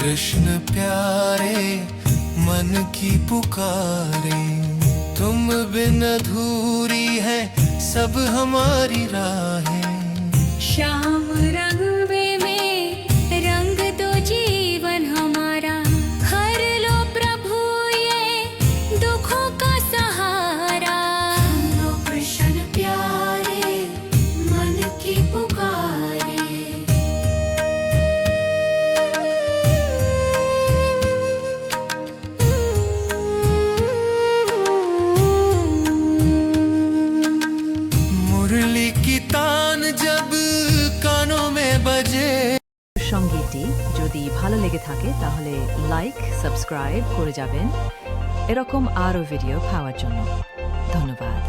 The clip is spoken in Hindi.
कृष्ण प्यारे मन की पुकारे, तुम बिन अधूरी है सब हमारी राहें। श्याम रंग में रंग दो जीवन हमारा, हर लो प्रभु ये दुखों का सहारा। सुनो कृष्ण प्यारे मन की पुकारे। मुरली की तान जब कानों में बजे। সঙ্গীতটি যদি ভালো লেগে থাকে তাহলে লাইক সাবস্ক্রাইব করে যাবেন এরকম আরও ভিডিও পাওয়ার জন্য। ধন্যবাদ।